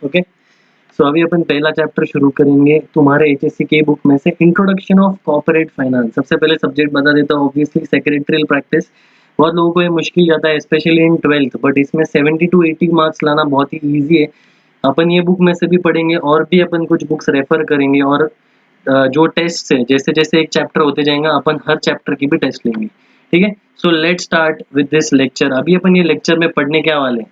Okay, सो अभी अपन पहला chapter शुरू करेंगे तुम्हारे एचएससी के बुक में से, इंट्रोडक्शन ऑफ कॉर्पोरेट फाइनेंस। सबसे पहले सब्जेक्ट बता देता हूँ, ऑब्वियसली सेक्रेटरियल प्रैक्टिस। बहुत लोगों को ये मुश्किल जाता है स्पेशली इन 12th, बट इसमें 70 to 80 मार्क्स लाना बहुत ही ईजी है। अपन ये बुक में से भी पढ़ेंगे और भी अपन कुछ बुक्स रेफर करेंगे, और जो टेस्ट है जैसे जैसे एक चैप्टर होते जाएंगे अपन हर चैप्टर की भी टेस्ट लेंगे, ठीक है। So let start with this lecture. अभी अपन ये लेक्चर में पढ़ने क्या वाले हैं?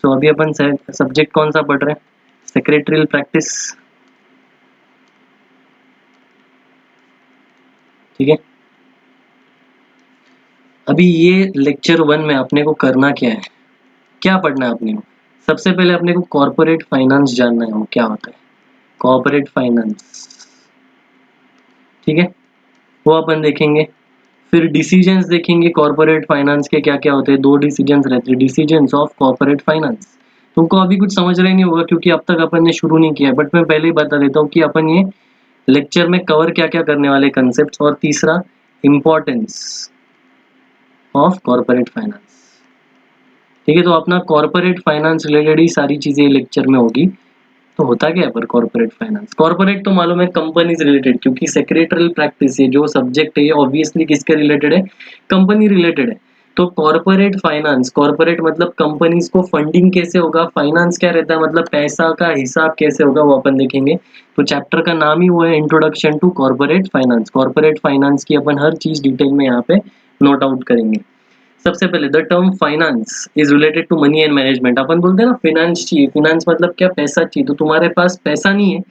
सो अभी अपन सब्जेक्ट कौन सा पढ़ रहे हैं? सेक्रेटरियल प्रैक्टिस, ठीक है। अभी ये लेक्चर 1 में अपने को करना क्या है, क्या पढ़ना है अपने को? सबसे पहले अपने को कॉर्पोरेट फाइनेंस जानना है, वो क्या होता है कॉर्पोरेट फाइनेंस, ठीक है। वो अपन देखेंगे। फिर डिसीजंस देखेंगे कॉर्पोरेट फाइनेंस के क्या क्या होते हैं। 2 डिसीजंस रहते हैं, डिसीजंस ऑफ कॉर्पोरेट फाइनेंस। तुमको अभी कुछ समझ रहा ही नहीं होगा क्योंकि अब तक अपन ने शुरू नहीं किया, बट मैं पहले ही बता देता हूँ कि अपन ये लेक्चर में कवर क्या क्या करने वाले कंसेप्ट। और तीसरा, इंपॉर्टेंस ऑफ कॉर्पोरेट फाइनेंस, ठीक है। तो अपना कॉर्पोरेट फाइनेंस रिलेटेड ही सारी चीजें लेक्चर में होगी। तो होता क्या है पर कॉर्पोरेट फाइनेंस? कॉर्पोरेट तो मालूम है, कंपनीज रिलेटेड, क्योंकि सेक्रेटरियल प्रैक्टिस ये जो सब्जेक्ट है ये ऑब्वियसली किसके रिलेटेड है? कंपनी रिलेटेड है। तो कॉर्पोरेट फाइनेंस, कॉर्पोरेट मतलब कंपनीज को फंडिंग कैसे होगा, फाइनेंस क्या रहता है मतलब पैसा का हिसाब कैसे होगा, वो अपन देखेंगे। तो चैप्टर का नाम ही वो है, introduction to corporate finance. Corporate finance की अपन हर चीज डिटेल में यहाँ पे नोट आउट करेंगे। सबसे पहले the term finance is related to money and management. अपन बोलते हैं ना फाइनेंस चाहिए, फाइनेंस मतलब क्या? पैसा चाहिए। तो तुम्हारे पास पैसा नहीं है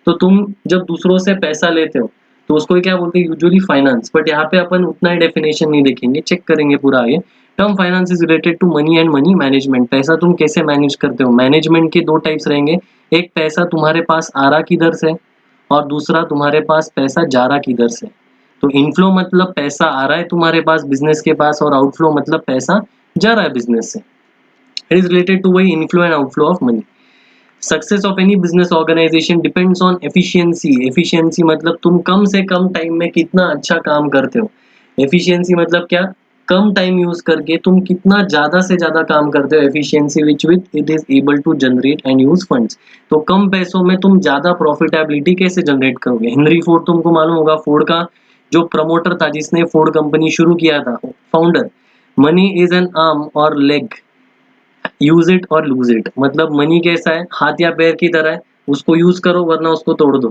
तो तुम जब दूसरों से पैसा लेते हो तो उसको क्या बोलते हैं? Usually finance. बट यहाँ पे अपन उतना ही डेफिनेशन नहीं देखेंगे, चेक करेंगे पूरा आगे। Term finance is related to money and money management. पैसा तुम कैसे मैनेज करते हो? मैनेजमेंट के 2 टाइप्स रहेंगे, एक पैसा तुम्हारे पास आ रहा किधर से, और दूसरा तुम्हारे पास पैसा जा रहा किधर से। तो इनफ्लो मतलब पैसा आ रहा है तुम्हारे पास बिजनेस के पास, और आउटफ्लो मतलब पैसा जा रहा है बिजनेस से। इट इज रिलेटेड टू वही inflow and outflow of money. Success of any business organisation depends on efficiency. Efficiency मतलब तुम कम से कम टाइम में कितना अच्छा काम करते हो। एफिशिएंसी मतलब क्या? कम टाइम यूज करके तुम कितना ज्यादा से ज्यादा काम करते हो। Efficiency which with it is able to generate and use funds. तो कम पैसों में तुम ज्यादा प्रॉफिटेबिलिटी कैसे जनरेट करोगे? हेनरी फोर्ड तुमको मालूम होगा, फोर्ड का जो प्रमोटर था जिसने फोर्ड कंपनी शुरू किया था, founder. Money is an arm और लेग, यूज इट और लूज इट। मतलब मनी कैसा है? हाथ या पैर की तरह है, उसको यूज करो वरना उसको तोड़ दो।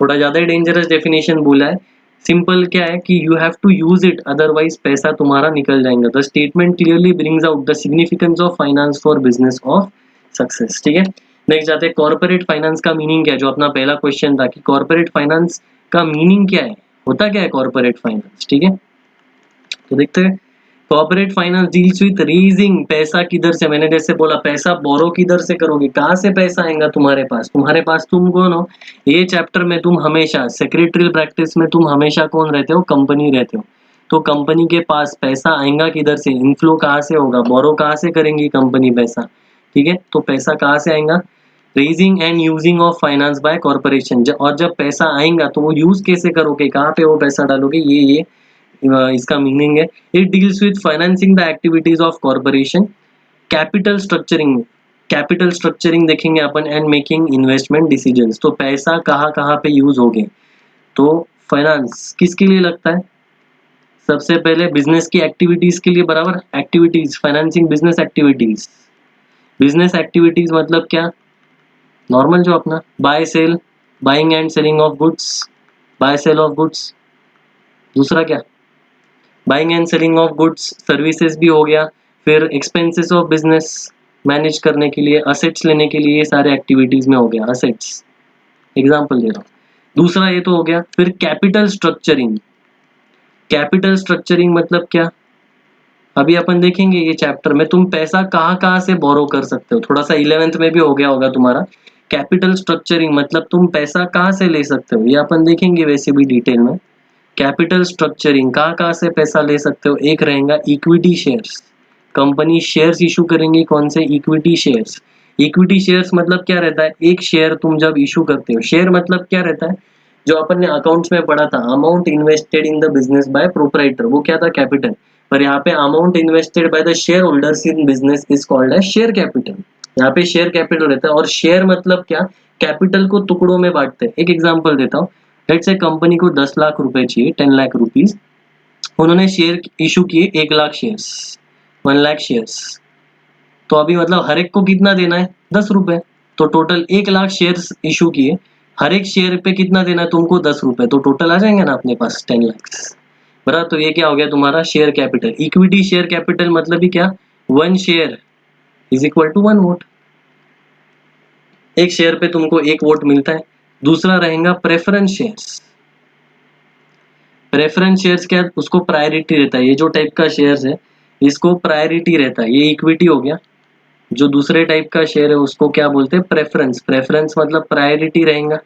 थोड़ा ज्यादा ही डेंजरस डेफिनेशन बोला है। सिंपल क्या है कि you have to use it, otherwise पैसा तुम्हारा निकल जाएगा। The statement clearly brings out the significance of finance for business of success, ठीक है। नेक्स्ट जाते हैं, कॉर्पोरेट फाइनेंस का मीनिंग क्या है? जो अपना पहला क्वेश्चन था कि कॉर्पोरेट फाइनेंस का मीनिंग क्या है, होता क्या है कॉर्पोरेट फाइनेंस, ठीक है। तो देखते हैं। Corporate finance deals with raising, पैसा किधर से, मैंने जैसे बोला पैसा बोरो किधर से करोगे, कहाँ से पैसा आएगा तुम्हारे पास? तुम्हारे पास तुम कौन हो? ये चैप्टर में तुम हमेशा सेक्रेटरियल प्रैक्टिस में तुम हमेशा कौन रहते हो? कंपनी रहते हो। तो कंपनी के पास पैसा आएगा किधर से? इनफ्लो कहाँ से होगा? बोरो कहाँ से करेंगी कंपनी पैसा, ठीक है। तो पैसा कहाँ से आएगा? Raising and using of finance by corporation. और जब पैसा आएगा तो वो यूज कैसे करोगे, कहाँ पे वो पैसा डालोगे, ये इसका मीनिंग है। It deals with financing the activities of corporation. Capital structuring, capital structuring देखेंगे अपन, एंड मेकिंग इन्वेस्टमेंट डिसीजंस। तो पैसा कहाँ कहाँ पे यूज होगे? तो फाइनेंस किसके लिए लगता है? सबसे पहले बिजनेस की एक्टिविटीज के लिए, बराबर। Activities, financing business activities. Business activities मतलब क्या? नॉर्मल जो अपना buy sell, buying and selling of goods, buy sell of goods. दूसरा क्या? Buying and selling of goods, services भी हो गया। फिर एक्सपेंसेस ऑफ बिजनेस मैनेज करने के लिए, असेट्स लेने के लिए, ये सारे एक्टिविटीज में हो गया असेट्स, एग्जांपल दे रहा हूँ। दूसरा ये तो हो गया। फिर कैपिटल स्ट्रक्चरिंग। कैपिटल स्ट्रक्चरिंग मतलब क्या? अभी अपन देखेंगे ये चैप्टर में तुम पैसा कहाँ कहाँ से बोरो कर सकते हो, थोड़ा सा 11th में भी हो गया होगा तुम्हारा। कैपिटल स्ट्रक्चरिंग मतलब तुम पैसा कहाँ से ले सकते हो, ये अपन देखेंगे वैसे भी डिटेल में। कैपिटल स्ट्रक्चरिंग कहाँ कहाँ से पैसा ले सकते हो? एक रहेगा equity shares. Company shares issue करेंगी, कौन से? Equity shares. इक्विटी शेयर्स मतलब क्या रहता है? एक शेयर तुम जब इशू करते हो, शेयर मतलब क्या रहता है? जो अपन ने अकाउंट्स में पढ़ा था, amount invested in the business by proprietor, वो क्या था? कैपिटल। पर यहाँ पे amount invested by the shareholders in business is called as share capital. यहाँ पे शेयर कैपिटल रहता है, और शेयर मतलब क्या, कैपिटल को टुकड़ों में बांटते हैं। एक एग्जांपल देता हूँ, लेट्स से कंपनी को 10 लाख रुपए चाहिए, 10 लाख रुपीज, उन्होंने शेयर इशू किए 1 लाख शेयर्स, 1 लाख शेयर्स, तो अभी मतलब हर एक को कितना देना है, 10 रुपए, तो टोटल 1 लाख शेयर्स इशू किए, हर एक शेयर पे कितना देना है तुमको, 10 रुपए, तो टोटल आ जाएंगे ना अपने पास 10 लाख, बराबर। तो ये क्या हो गया तुम्हारा share capital. Equity share capital मतलब ही क्या, 1 share is equal to 1 vote, एक शेयर पे तुमको 1 वोट मिलता है। दूसरा रहेगा प्रेफरेंस शेयर्स। प्रेफरेंस शेयर्स क्या, उसको प्रायोरिटी रहता है, ये जो टाइप का शेयर्स है इसको प्रायोरिटी रहता है, ये इक्विटी हो गया। जो दूसरे टाइप का शेयर है उसको क्या बोलते हैं, प्रेफरेंस। प्रेफरेंस मतलब प्रायोरिटी रहेगा,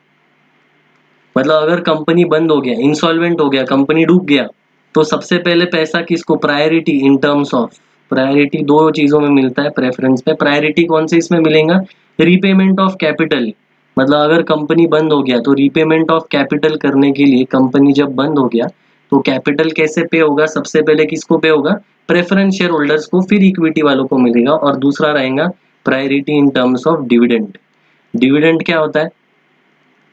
मतलब अगर कंपनी बंद हो गया, इंसॉल्वेंट हो गया, कंपनी डूब गया, तो सबसे पहले पैसा किसको, priority, in terms of priority दो चीजों में मिलता है प्रेफरेंस में। प्रायोरिटी कौन से इसमें मिलेगा, रीपेमेंट ऑफ कैपिटल, मतलब अगर कंपनी बंद हो गया तो रीपेमेंट ऑफ कैपिटल करने के लिए, कंपनी जब बंद हो गया तो कैपिटल कैसे पे होगा, सबसे पहले किसको पे होगा, प्रेफरेंस शेयर होल्डर्स को, फिर इक्विटी वालों को मिलेगा। और दूसरा रहेगा priority in terms of dividend. Dividend क्या होता है,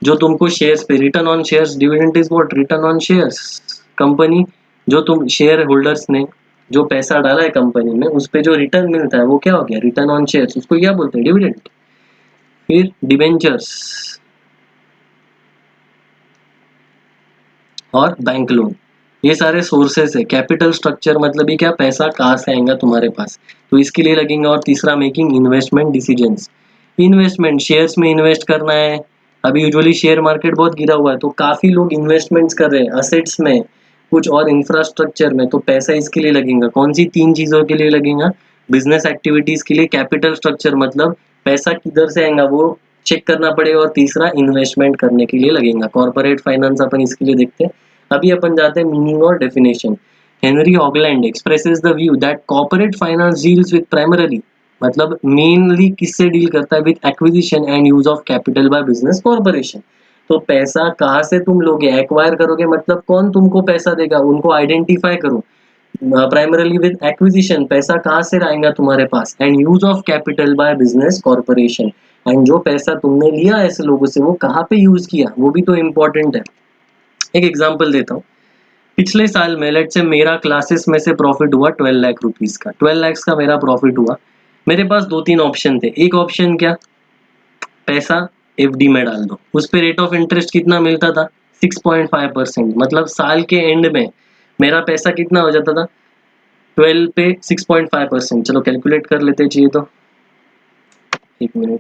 जो तुमको शेयर्स पे, return on shares, dividend is what, return on shares. Company, जो तुम शेयर होल्डर्स ने जो पैसा डाला है कंपनी में, उस पे जो रिटर्न मिलता है वो क्या हो गया, रिटर्न ऑन शेयर्स, उसको क्या बोलते हैं, डिविडेंड। फिर डिबेंचर्स और बैंक लोन, ये सारे सोर्सेस है। कैपिटल स्ट्रक्चर मतलब ही क्या, पैसा कहाँ से आएगा तुम्हारे पास, तो इसके लिए लगेगा। और तीसरा making investment decisions. Investment, shares में इन्वेस्ट करना है, अभी यूजुअली शेयर मार्केट बहुत गिरा हुआ है तो काफी लोग इन्वेस्टमेंट्स कर रहे हैं असेट्स में, कुछ और इंफ्रास्ट्रक्चर में, तो पैसा इसके लिए लगेगा। कौन सी 3 चीजों के लिए लगेगा, बिजनेस एक्टिविटीज के लिए, कैपिटल स्ट्रक्चर मतलब पैसा किधर से आएगा वो चेक करना पड़ेगा, और तीसरा इन्वेस्टमेंट करने के लिए लगेगा। कॉर्पोरेट फाइनेंस अपन इसके लिए देखते हैं। अभी अपन जाते हैं मीनिंग और definition. Henry Hoagland expresses the view that corporate finance deals with primarily, मतलब मेनली किससे डील करता है, with acquisition and use of capital by business corporation. तो पैसा कहाँ से तुम लोगे, एक्वायर करोगे, मतलब कौन तुमको पैसा देगा, उनको आइडेंटिफाई करो। प्राइमरली विद एक्विजिशन, पैसा कहाँ से आएगा तुम्हारे पास, and use of capital by business corporation, and जो पैसा तुमने लिया ऐसे लोगों से वो कहाँ पे यूज किया, वो भी तो इम्पोर्टेंट है। एक एग्जांपल देता हूँ, पिछले साल में लेट से मेरा क्लासेस में से प्रॉफिट हुआ 12 लाख रुपीस का, 12 लाख का मेरा प्रॉफिट हुआ। मेरे पास 2-3 ऑप्शन थे। एक ऑप्शन क्या, पैसा एफडी में डाल दो, उस पे रेट ऑफ इंटरेस्ट कितना मिलता था, 6.5%, मतलब साल के एंड में मेरा पैसा कितना हो जाता था, 12 पे 6.5%। चलो कैलकुलेट कर लेते चाहिए तो, एक मिनट,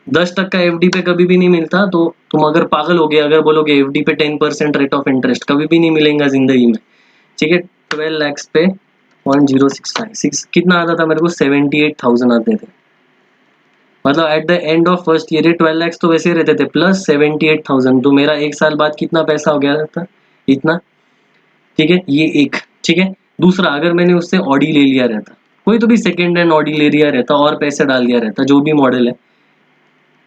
10% एफडी पे कभी भी नहीं मिलता, तो तुम अगर पागल हो गए अगर बोलोगे एफडी पे 10% रेट ऑफ इंटरेस्ट कभी भी नहीं मिलेगा जिंदगी में, ठीक है। 12 लाख पे 0.0656 कितना आता था मेरे को, 78,000 आते थे, मतलब at the end of first year 12 lakh तो वैसे रहते थे प्लस 78,000, तो मेरा एक साल बाद कितना पैसा हो गया था, इतना, ठीक है। ये एक, ठीक है। दूसरा, अगर मैंने उससे ऑडी ले लिया रहता, कोई तो भी सेकेंड हैंड ऑडी ले लिया रहता और पैसे डाल दिया रहता, जो भी मॉडल है,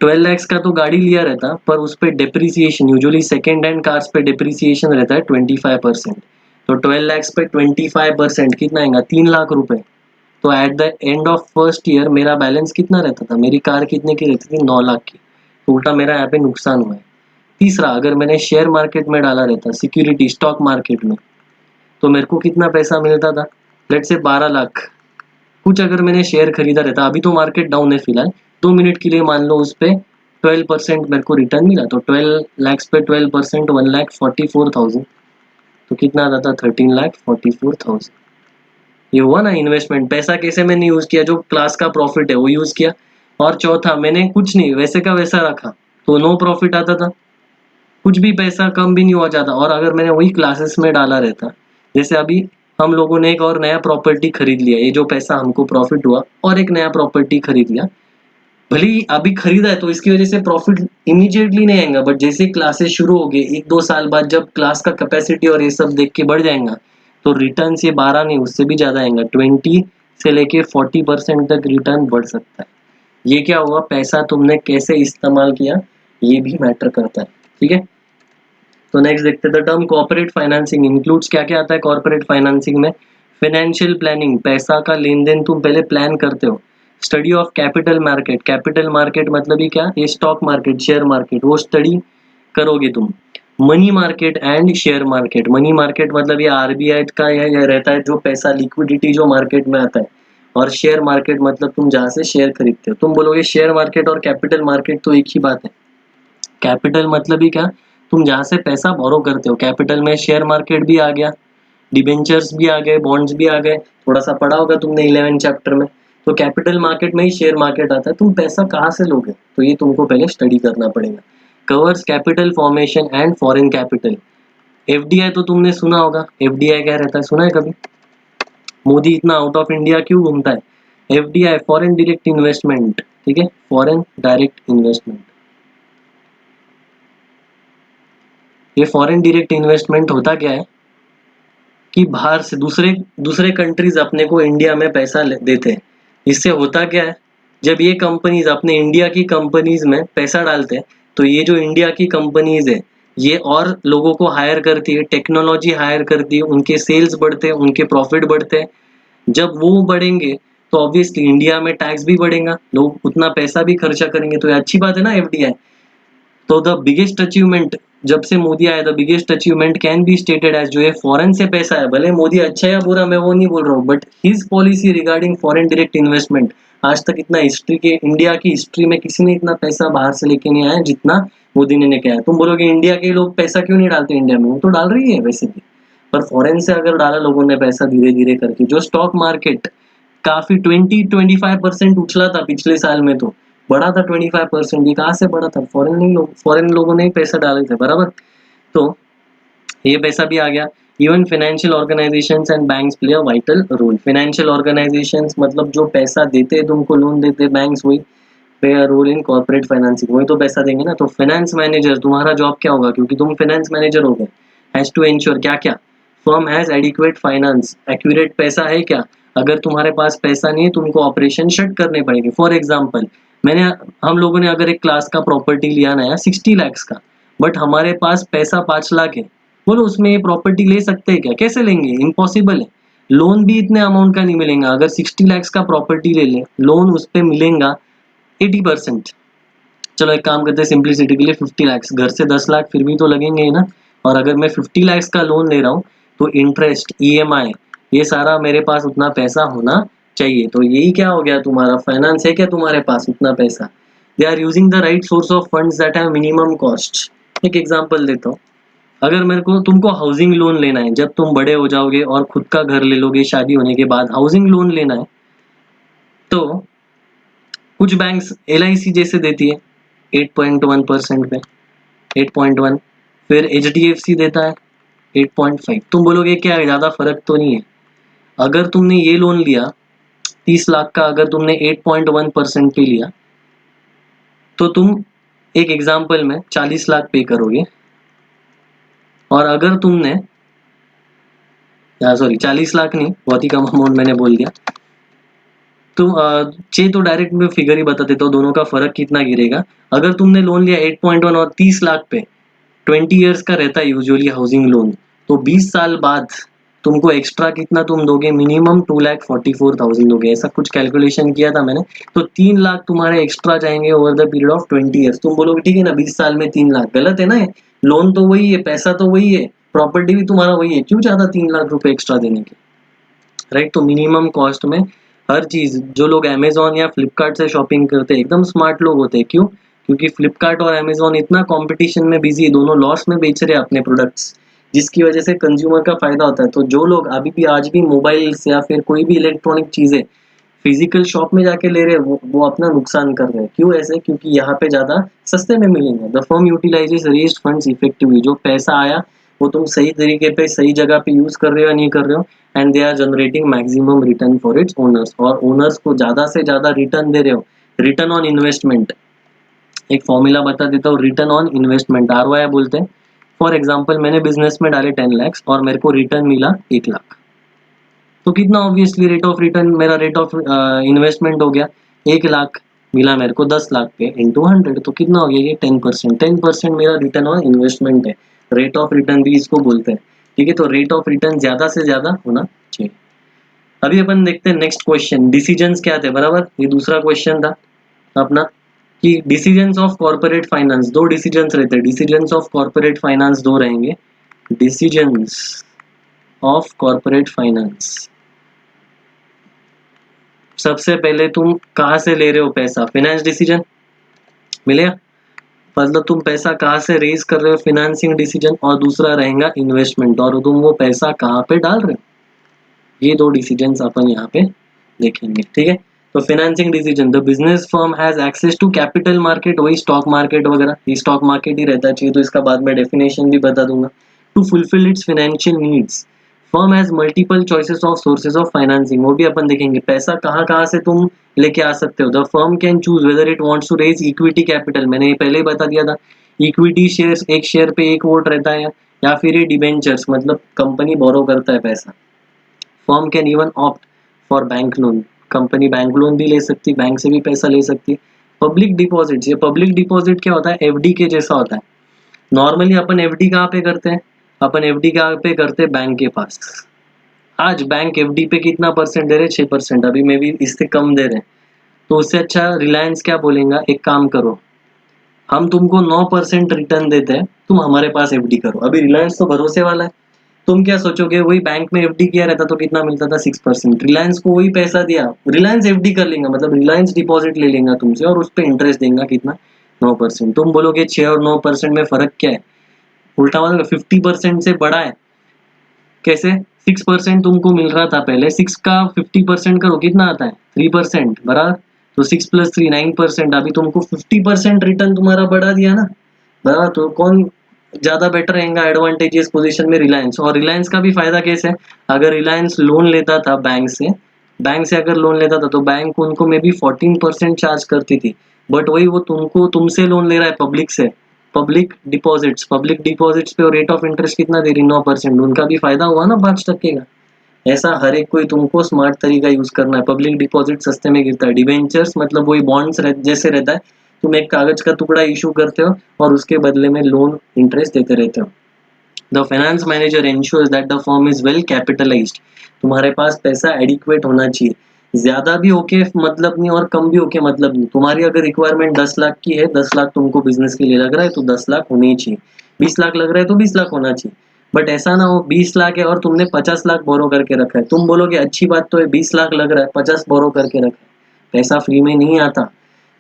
12 लाख का तो गाड़ी लिया रहता, पर उस पर depreciation, usually second hand cars पे डिप्रिसिएशन रहता है 25%, तो 12 लाख पे 25% कितना आएगा, 3 लाख रुपए। तो at the end of first year मेरा बैलेंस कितना रहता था, मेरी कार कितने की रहती थी, 9 लाख की, तो उल्टा मेरा यहाँ पे नुकसान हुआ है। तीसरा, अगर मैंने शेयर मार्केट में डाला रहता, सिक्योरिटी स्टॉक मार्केट में, तो मेरे को कितना पैसा मिलता था, लेट से 12 लाख कुछ अगर मैंने शेयर खरीदा रहता, अभी तो मार्केट डाउन है फिलहाल, 2 मिनट के लिए मान लो उस पे 12% मेरे को रिटर्न मिला, तो 12 लाख पे 12% 1,44,000, तो कितना आता था, 13,44,000। ये हुआ ना इन्वेस्टमेंट। पैसा कैसे मैंने यूज किया, जो क्लास का प्रॉफिट है वो यूज किया। और चौथा, मैंने कुछ नहीं वैसे का वैसा रखा, तो नो प्रॉफिट आता था, कुछ भी पैसा कम भी नहीं हुआ जाता। और अगर मैंने वही क्लासेस में डाला रहता, जैसे अभी हम लोगों ने एक और नया प्रॉपर्टी खरीद लिया, ये जो पैसा हमको प्रॉफिट हुआ, और एक नया प्रॉपर्टी खरीद लिया, भले ही अभी खरीदा है तो इसकी वजह से प्रॉफिट इमीडिएटली नहीं आएगा, बट जैसे क्लासेस शुरू हो गए 1-2 साल बाद, जब क्लास का कैपेसिटी और ये सब देख के बढ़ जाएगा, तो रिटर्न ये 12 नहीं उससे भी ज्यादा आएगा, 20 से लेके 40% तक रिटर्न बढ़ सकता है। ये क्या हुआ, पैसा तुमने कैसे इस्तेमाल किया, ये भी मैटर करता है, ठीक है। तो नेक्स्ट देखते हैं, the term corporate financing includes, क्या क्या आता है कॉर्पोरेट फाइनेंसिंग में, फाइनेंशियल प्लानिंग, पैसा का लेन देन तुम पहले प्लान करते हो। Study of capital market, capital market मतलब ही क्या, ये स्टॉक मार्केट, शेयर मार्केट, वो स्टडी करोगे तुम। Money market and share market, money market मतलब ये आरबीआई का यह रहता है जो पैसा लिक्विडिटी जो मार्केट में आता है, और शेयर मार्केट मतलब तुम जहाँ से शेयर खरीदते हो। तुम बोलोगे शेयर मार्केट और कैपिटल मार्केट तो एक ही बात है। कैपिटल मतलब ही क्या, तुम जहाँ से पैसा बोरो करते हो। कैपिटल में शेयर मार्केट भी आ गया, डिबेंचर्स भी आ गए, बॉन्ड्स भी आ गए, थोड़ा सा पढ़ा होगा तुमने 11 चैप्टर में। तो कैपिटल मार्केट में ही शेयर मार्केट आता है। तुम पैसा कहाँ से लोगे, तो ये तुमको पहले स्टडी करना पड़ेगा। Covers capital formation and foreign capital. FDI तो तुमने सुना होगा, एफडीआई क्या रहता है, सुना है कभी? मोदी इतना आउट ऑफ इंडिया क्यों घूमता है? एफडीआई फॉरेन डायरेक्ट इन्वेस्टमेंट, ठीक है, फॉरेन डायरेक्ट इन्वेस्टमेंट। ये फॉरेन डायरेक्ट इन्वेस्टमेंट होता क्या है कि बाहर से दूसरे दूसरे कंट्रीज अपने को इंडिया में पैसा देते हैं। इससे होता क्या है, जब ये कंपनीज अपने इंडिया की कंपनीज में पैसा डालते हैं, तो ये जो इंडिया की कंपनीज है ये और लोगों को हायर करती है, टेक्नोलॉजी हायर करती है, उनके सेल्स बढ़ते हैं, उनके प्रॉफिट बढ़ते हैं। जब वो बढ़ेंगे तो ऑब्वियसली इंडिया में टैक्स भी बढ़ेगा, लोग उतना पैसा भी खर्चा करेंगे, तो ये अच्छी बात है ना एफडीआई। तो द बिगेस्ट अचीवमेंट जब से मोदी आया, the biggest achievement can be stated as, जो ये फॉरेन से पैसा है, भले मोदी अच्छा या बुरा मैं वो नहीं बोल रहा हूँ, but his policy regarding foreign direct investment, आज तक इतना हिस्ट्री के, इंडिया की हिस्ट्री में किसी ने इतना पैसा बाहर से लेके नहीं आया जितना मोदी ने किया है। तुम बोलोगे इंडिया के लोग पैसा क्यों नहीं डालते इंडिया में, वो तो डाल रही है वैसे भी, पर फॉरेन से अगर डाला लोगों ने पैसा धीरे धीरे करके। जो स्टॉक मार्केट काफी 20-25% उछला था पिछले साल में, तो बढ़ा था 25%, ये कहाँ से बढ़ा था, फॉरेन लोगों ने ही पैसा डाले थे, बराबर। तो ये पैसा भी आ गया। Even financial organisations and banks play a vital role. Financial organisations मतलब जो पैसा देते हैं तुमको, लोन देते हैं, बैंक्स वही play a role in corporate financing, वही तो पैसा देंगे ना। तो फाइनेंस मैनेजर, तुम्हारा जॉब क्या होगा, क्योंकि तुम फाइनेंस मैनेजर हो गए, हैज टू इंश्योर क्या क्या, firm has adequate finance, accurate पैसा है क्या। अगर तुम्हारे पास पैसा नहीं है तुमको ऑपरेशन शट करने पड़ेंगे। फॉर एग्जाम्पल, मैंने हम लोगों ने अगर एक क्लास का प्रॉपर्टी लिया नया 60 lakhs का, बट हमारे पास पैसा 5 लाख है, बोलो उसमें ये प्रॉपर्टी ले सकते हैं क्या? कैसे लेंगे, इम्पॉसिबल है। लोन भी इतने अमाउंट का नहीं मिलेगा। अगर 60 lakhs का प्रॉपर्टी ले लें, लोन उस पर मिलेगा 80%। चलो एक काम करते हैं सिंपलिसिटी के लिए, 50 lakhs, घर से 10 लाख फिर भी तो लगेंगे ही ना। और अगर मैं 50 lakhs का लोन ले रहा हूँ, तो इंटरेस्ट, ईएमआई, ये सारा मेरे पास उतना पैसा होना चाहिए। तो यही क्या हो गया, तुम्हारा फाइनेंस है क्या तुम्हारे पास उतना पैसा। They are using the right source of funds that have minimum cost. एक एग्जांपल देता हूँ, अगर मेरे को तुमको हाउसिंग लोन लेना है, जब तुम बड़े हो जाओगे और खुद का घर ले लोगे शादी होने के बाद, हाउसिंग लोन लेना है, तो कुछ बैंक्स एलआईसी जैसे देती है 8.1% पे, 8.1, फिर एचडीएफसी देता है 8.5। तुम बोलोगे क्या है, ज्यादा फर्क तो नहीं है। अगर तुमने ये लोन लिया 30 लाख का, अगर तुमने 8.1% पे लिया, तो तुम एक एग्जाम्पल में 40 लाख पे करोगे। और अगर तुमने, सॉरी 40 लाख नहीं, बहुत ही कम अमाउंट मैंने बोल दिया, तो तो डायरेक्ट में फिगर ही बता देता हूँ दोनों का फर्क कितना गिरेगा। अगर तुमने लोन लिया 8.1 और 30 लाख पे, 20 years का रहता है यूजुअली हाउसिंग लोन, तो 20 साल बाद तुमको एक्स्ट्रा कितना तुम दोगे, मिनिमम 2,44,000 दोगे। ऐसा कुछ कैलकुलेशन किया था मैंने। तो 3 लाख तुम्हारे एक्स्ट्रा जाएंगे over the period of 20 years। तुम बोलोगे ठीक है ना, 20 साल में 3 लाख, गलत है ना। लोन तो वही है, पैसा तो वही है, प्रॉपर्टी भी तुम्हारा वही है, क्यों चाहता 3 लाख रुपए एक्स्ट्रा देने के, राइट। तो मिनिमम कॉस्ट में हर चीज, जो लोग अमेजोन या फ्लिपकार्ट से शॉपिंग करते हैं एकदम स्मार्ट लोग होते हैं। क्यों? क्योंकि फ्लिपकार्ट और अमेजोन इतना कंपटीशन में बिजी है, दोनों लॉस में बेच रहे हैं अपने प्रोडक्ट्स, जिसकी वजह से कंज्यूमर का फायदा होता है। तो जो लोग अभी भी आज भी मोबाइल्स या फिर कोई भी इलेक्ट्रॉनिक चीजें फिजिकल शॉप में जाके ले रहे हैं, वो अपना नुकसान कर रहे हैं। क्यों ऐसे? क्योंकि यहाँ पे ज्यादा सस्ते में मिलेंगे। The firm utilises raised funds effectively, जो पैसा आया वो तुम सही तरीके पे सही जगह पे यूज कर रहे हो या नहीं कर रहे हो, and they are generating maximum return for its owners, और ओनर्स को ज्यादा से ज्यादा रिटर्न दे रहे हो। रिटर्न ऑन इन्वेस्टमेंट, एक फॉर्मूला बता देता हूँ, रिटर्न ऑन इन्वेस्टमेंट, आरओआई बोलते हैं। फॉर एग्जाम्पल, मैंने बिजनेस में डाले 10 lakhs और मेरे को रिटर्न मिला 1 लाख, तो कितना ऑब्वियसली रेट ऑफ रिटर्न, मेरा रेट ऑफ इन्वेस्टमेंट हो गया 1 लाख, मिला मेरे को 10 लाख पे इंटू 100, तो कितना हो गया ये 10%। 10% मेरा रिटर्न ऑन इन्वेस्टमेंट है, रेट ऑफ रिटर्न भी इसको बोलते हैं, ठीक है। तो रेट ऑफ रिटर्न ज्यादा से ज्यादा होना चाहिए। अभी अपन देखते हैं नेक्स्ट क्वेश्चन, डिसीजंस क्या थे, बराबर, ये दूसरा क्वेश्चन था अपना कि डिसीजंस ऑफ कॉर्पोरेट फाइनेंस, दो डिसीजंस रहते हैं, डिसीजंस ऑफ कॉर्पोरेट फाइनेंस दो रहेंगे, डिसीजंस ऑफ कॉर्पोरेट फाइनेंस। सबसे पहले तुम कहाँ से ले रहे हो पैसा, फाइनेंस डिसीजन मिलेगा, मतलब तुम पैसा कहाँ से रेज कर रहे हो, फिनेंसिंग डिसीजन, और दूसरा रहेगा इन्वेस्टमेंट, और तुम वो पैसा कहाँ पे डाल रहे हो, ये दो डिसीजंस अपन यहाँ पे देखेंगे, ठीक है। तो financing decision, the business firm has access to capital market, वही स्टॉक मार्केट वगैरह, ये स्टॉक मार्केट ही रहता चाहिए, तो इसका बाद में डेफिनेशन भी बता दूंगा। To fulfil its financial needs, firm has multiple choices of sources of financing, वो भी अपन देखेंगे, पैसा कहाँ कहाँ से तुम लेके आ सकते हो। The firm can choose whether it wants to raise equity capital, मैंने ये पहले ही बता दिया था, इक्विटी शेयर्स, एक शेयर पे एक वोट रहता है, या फिर ये डिबेंचर्स, मतलब कंपनी बोरो करता है पैसा। Firm can even opt for bank loan, company bank loan भी ले सकती है, बैंक से भी पैसा ले सकती है। पब्लिक डिपॉजिट, ये पब्लिक डिपॉजिट क्या होता है, एफडी के जैसा होता है। नॉर्मली अपन एफडी कहाँ पे करते हैं, अपन एफडी कहाँ पे करते हैं, बैंक के पास। आज बैंक एफडी पे कितना परसेंट दे रहे हैं, 6%, अभी मे भी इससे कम दे रहे हैं, तो उससे अच्छा रिलायंस क्या बोलेगा, एक काम करो, हम तुमको 9% रिटर्न देते हैं, तुम हमारे पास एफडी करो। अभी रिलायंस तो भरोसे वाला है, तुम क्या सोचोगे, वही बैंक में एफडी किया रहता तो कितना मिलता था, 6%, रिलायंस को वही पैसा दिया, रिलायंस एफडी कर लेगा, मतलब रिलायंस डिपॉजिट ले लेगा तुमसे और उस पर इंटरेस्ट देगा कितना, 9%। तुम बोलोगे 6 और 9% में फर्क क्या है, उल्टा मतलब 50% से बड़ा है, कैसे, 6% तुमको मिल रहा था पहले, 6 का 50% करो कितना आता है, 3%, बराबर, तो 6 + 3 9%, अभी तुमको 50% रिटर्न तुम्हारा बढ़ा दिया ना, बराबर, तो कौन ज्यादा बेटर रहेगा एडवांटेजियस पोजीशन में, रिलायंस। और रिलायंस का भी फायदा कैसे है, अगर रिलायंस लोन लेता था बैंक से अगर लोन लेता था तो बैंक उनको में भी 14% चार्ज करती थी, बट वही वो तुमको तुमसे लोन ले रहा है पब्लिक से, पब्लिक डिपॉजिट्स पे रेट ऑफ इंटरेस्ट कितना दे रही, 9%, उनका भी फायदा हुआ ना 5% का। ऐसा हर एक कोई तुमको स्मार्ट तरीका यूज करना है, पब्लिक डिपॉजिट सस्ते में गिरता है, डिवेंचर्स मतलब वही बॉन्ड्स जैसे रहता है, तुम एक कागज का टुकड़ा इशू करते हो और उसके बदले में लोन इंटरेस्ट देते रहते हो। The finance manager ensures that the firm is well capitalised, तुम्हारे पास पैसा एडिक्वेट होना चाहिए, ज्यादा भी होके मतलब नहीं और कम भी होके मतलब नहीं। तुम्हारी अगर रिक्वायरमेंट 10 लाख की है, 10 लाख तुमको बिजनेस के लिए लग रहा है तो 10 लाख होने ही चाहिए, 20 लाख लग रहा है तो 20 लाख होना चाहिए, बट ऐसा ना हो 20 लाख है और तुमने 50 लाख बोरो करके रखा है, तुम बोलोगे अच्छी बात तो है 20 लाख लग रहा है, 50 बोरो करके रखा है, पैसा फ्री में नहीं आता।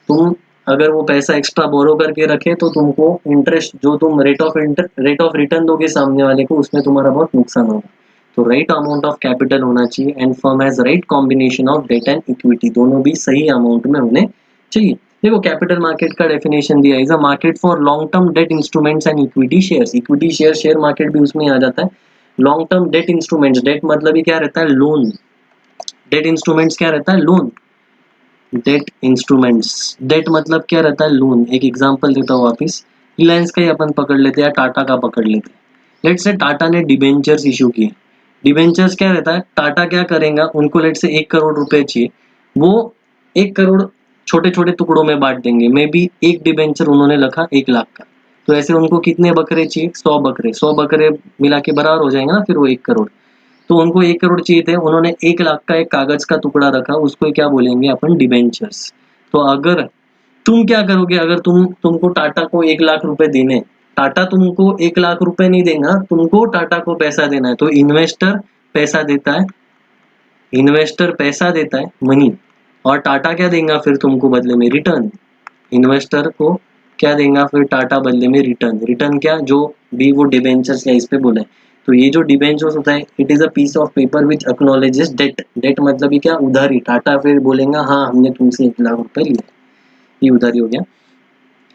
तुम अगर वो पैसा एक्स्ट्रा बोरो करके रखे तो तुमको इंटरेस्ट जो तुम रेट ऑफ रिटर्न दोगे सामने वाले को, उसमें तुम्हारा बहुत नुकसान होगा। तो राइट अमाउंट ऑफ कैपिटल होना चाहिए and firm has right combination of debt and equity, दोनों भी सही अमाउंट में होने चाहिए। देखो कैपिटल मार्केट का डेफिनेशन दिया, is a market for long term debt instruments and equity shares, equity share market भी उसमें आ जाता है। Long term debt instruments, debt मतलब ही क्या रहता है, लोन, डेट इंस्ट्रूमेंट्स क्या रहता है, लोन, डेट इंस्ट्रूमेंट्स, डेट मतलब क्या रहता है, लोन। एक एग्जांपल देता हूँ वापिस, रिलायंस का ही अपन पकड़ लेते हैं या टाटा का पकड़ लेते हैं। लेट से टाटा ने डिबेंचर्स इशू किए, डिबेंचर्स क्या रहता है, टाटा क्या करेगा, उनको लेट से 1 करोड़ रुपए चाहिए, वो 1 करोड़ छोटे छोटे टुकड़ों में बांट देंगे, मे बी एक डिबेंचर उन्होंने रखा 1 लाख का, तो ऐसे उनको कितने बकरे चाहिए, 100 बकरे, 100 बकरे मिला के बराबर हो जाएंगे ना फिर वो 1 करोड़, तो उनको 1 करोड़ चाहिए थे, उन्होंने 1 लाख का एक कागज का टुकड़ा रखा, उसको क्या बोलेंगे अपन, डिबेंचर्स। तो अगर तुम क्या करोगे, अगर तुमको टाटा को 1 लाख रुपए देने, टाटा तुमको 1 लाख रुपए नहीं देगा, तुमको टाटा को पैसा देना है, तो पैसा देता है इन्वेस्टर पैसा देता है मनी, और टाटा क्या देगा फिर तुमको बदले में, रिटर्न। इन्वेस्टर को क्या देगा फिर टाटा बदले में, रिटर्न। रिटर्न क्या, जो भी वो डिबेंचर्स या इस पे बोले, तो ये जो डिबेंचर्स होता है, it is a piece of paper which acknowledges debt, debt मतलब ही क्या, उधारी। टाटा फिर बोलेगा हाँ हमने तुमसे 1 लाख रुपए लिया, ये उधारी हो गया।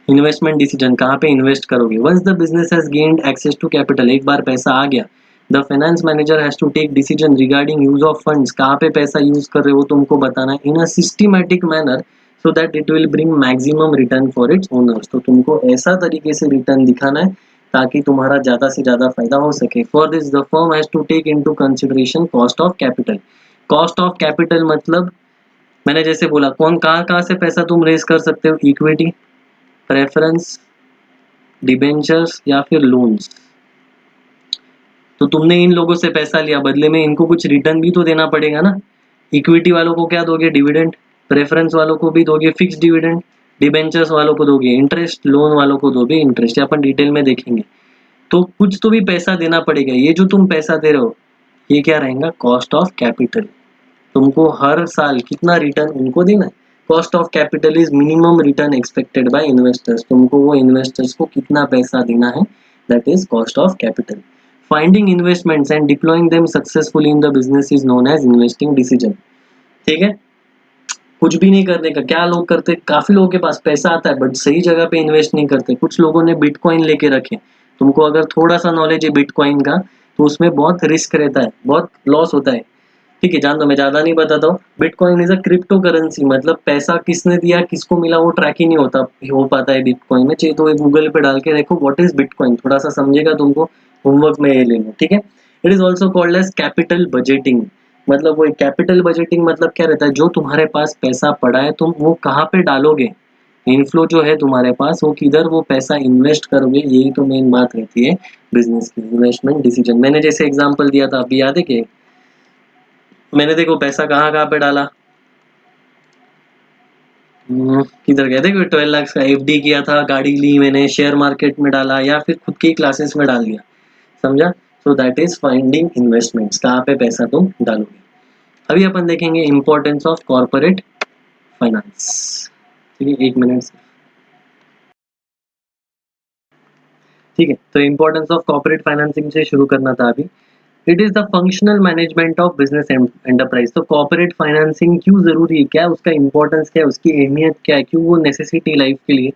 इन्वेस्टमेंट डिसीजन, कहाँ पे इन्वेस्ट करोगे, once the business has gained access to capital, एक बार पैसा आ गया, the finance manager has to take decision regarding use of funds, कहाँ पे पैसा यूज कर रहे हो तुमको बताना है, in a systematic manner so that it will bring maximum return for its owners, तो तुमको ऐसा तरीके से रिटर्न दिखाना है ताकि तुम्हारा ज्यादा से ज्यादा फायदा हो सके। For this the firm has to take into consideration cost of capital, cost of capital मतलब मैंने जैसे बोला, कौन कहाँ कहाँ से पैसा तुम रेज कर सकते हो, इक्विटी, प्रेफरेंस, डिबेंचर्स या फिर लोन्स। तो तुमने इन लोगों से पैसा लिया, बदले में इनको कुछ रिटर्न भी तो देना पड़ेगा ना, इक्विटी वालों को क्या दोगे? डिविडेंड। प्रेफरेंस वालों को भी दोगे फिक्स डिविडेंड। डिबेंचर्स वालों को दोगे इंटरेस्ट। लोन वालों को दोगे इंटरेस्ट। अपन डिटेल में देखेंगे। तो कुछ तो भी पैसा देना पड़ेगा। ये जो तुम पैसा दे रहे हो ये क्या रहेगा? Cost of capital. तुमको हर साल कितना रिटर्न उनको देना है? Cost of capital is minimum return expected by investors. तुमको वो इन्वेस्टर्स को कितना पैसा देना है, that is cost of capital. Finding investments and deploying them successfully in the business is known as investing decision. ठीक है, कुछ भी नहीं करने का। क्या लोग करते, काफी लोगों के पास पैसा आता है बट सही जगह पे इन्वेस्ट नहीं करते। कुछ लोगों ने बिटकॉइन लेके रखे। तुमको अगर थोड़ा सा नॉलेज है बिटकॉइन का तो उसमें बहुत रिस्क रहता है, बहुत लॉस होता है। ठीक है, जान दो, मैं ज्यादा नहीं बताता हूँ। Bitcoin is a crypto currency, मतलब पैसा किसने दिया किसको मिला वो ट्रैक ही नहीं हो पाता है बिटकॉइन में। चाहिए तो गूगल पे डाल के देखो व्हाट इज बिटकॉइन, थोड़ा सा समझेगा तुमको। होमवर्क में ये ले लो, ठीक है। It is also called as capital budgeting. मतलब वो कैपिटल बजटिंग मतलब क्या रहता है? जो तुम्हारे पास पैसा पड़ा है तुम वो कहाँ पे डालोगे, इनफ्लो जो है तुम्हारे पास वो किधर वो पैसा इन्वेस्ट करोगे, यही तो मेन बात रहती है बिजनेस की। इन्वेस्टमेंट डिसीजन मैंने जैसे एग्जांपल दिया था अभी, याद है कि मैंने देखो पैसा कहाँ कहाँ पे डाला। किधर गए थे? 12 लाख का एफडी किया था, गाड़ी ली मैंने, शेयर मार्केट में डाला या फिर खुद की क्लासेस में डाल दिया। समझा? So that is finding investments, कहाँ पे पैसा तुम डालोगे। अभी अपन देखेंगे इंपॉर्टेंस ऑफ कॉर्पोरेट फाइनेंस। ठीक है, 1 मिनट से। ठीक है, तो इंपॉर्टेंस ऑफ कॉर्पोरेट फाइनेंसिंग से शुरू करना था अभी। It is the functional management of business enterprise. तो कॉर्पोरेट फाइनेंसिंग क्यों जरूरी है, क्या उसका इंपॉर्टेंस, क्या उसकी अहमियत, क्या है, क्यों वो नेसेसिटी लाइफ के लिए।